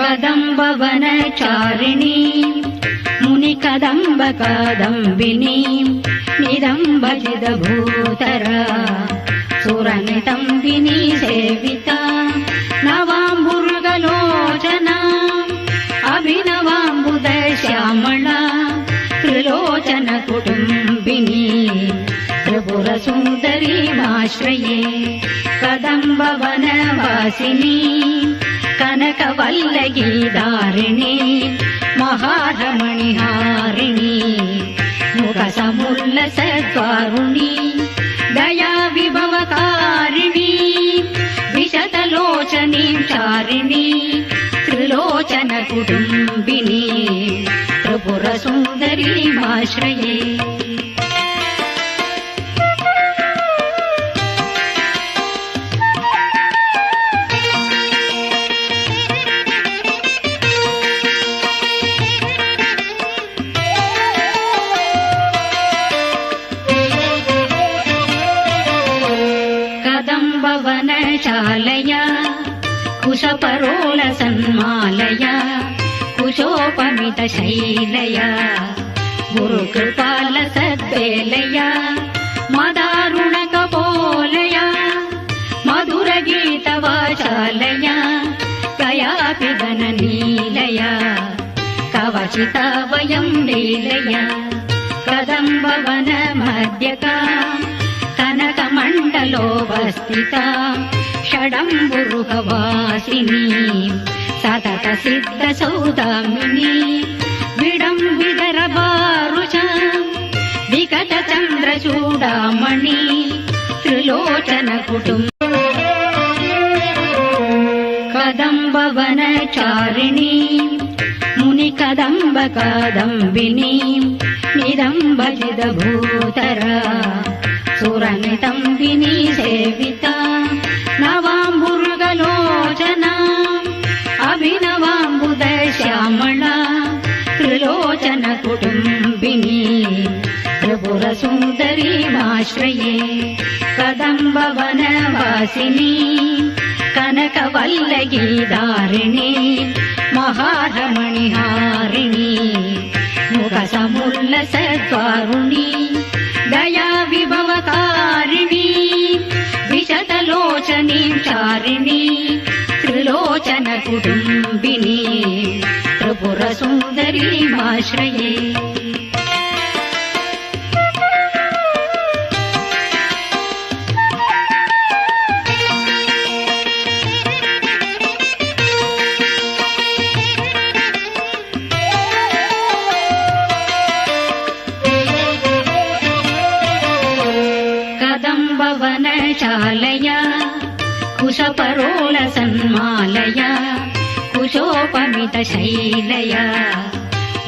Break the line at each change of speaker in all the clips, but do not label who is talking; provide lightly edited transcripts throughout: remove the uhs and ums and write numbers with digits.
कदम्बवनचारिणी मुनिकदम्ब कादम्बिनी निदम्बजिदभूतरा सुरनितम्बिनी सेविता नवाम्बुर्गलोचना अभिनवाम्बुदश्यामला त्रिलोचन कुटुम्बिनी त्रिपुरसुन्दरीमाश्रये कदम्बवनवासिनी कनकवल्लगीधारिणी महारमणिहारिणी मुखसमुल्लसद्वारुणी दया विभवकारिणी विशतलोचनीं चारिणी त्रिलोचन कुटुम्बिनी त्रिपुरसुन्दरीमाश्रये कदम्बवनचालया कुशपरोलसन्मालया कुशोपमितशैलया गुरुकृपालसद्वेलया मदारुणकपोलया मधुरगीतवाचालया कयापि गणनीलया कवचिता वयं लीलया कदम्बवनमध्यका कनकमण्डलोपस्थिता षडम्बुरुहवासिनी सततसिद्धसौदामिनी विडम्बिदरबारुचा विकटचन्द्रचूडामणि त्रिलोचनकुटुम्ब कदम्बवनचारिणी मुनिकदम्ब कादम्बिनी निदम्बजिदभूतरा सुरनितम्बिनी सेविता नवाम्बुर्गलोचना अभिनवाम्बुदश्यामला त्रिलोचन कुटुम्बिनी त्रिपुरसुन्दरीमाश्रये कदम्बवनवासिनी कनकवल्लगीधारिणी महारमणिहारिणी मुखसमुल्लसद्वारुणी दया विभवकारिणी विशतलोचनीं चारिणी त्रिलोचन कुटुम्बिनी त्रिपुरसुन्दरीमाश्रये कदम्बवनचालया कुशपरोलसन्मालया कुशोपमितशैलया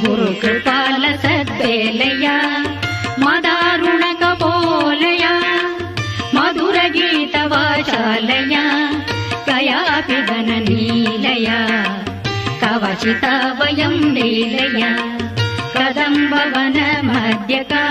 गुरुकृपालसद्वेलया मदारुणकपोलया मधुरगीतवाचालया कयापि गणनीलया कवचिता वयं लीलया कदम्बवनमध्यका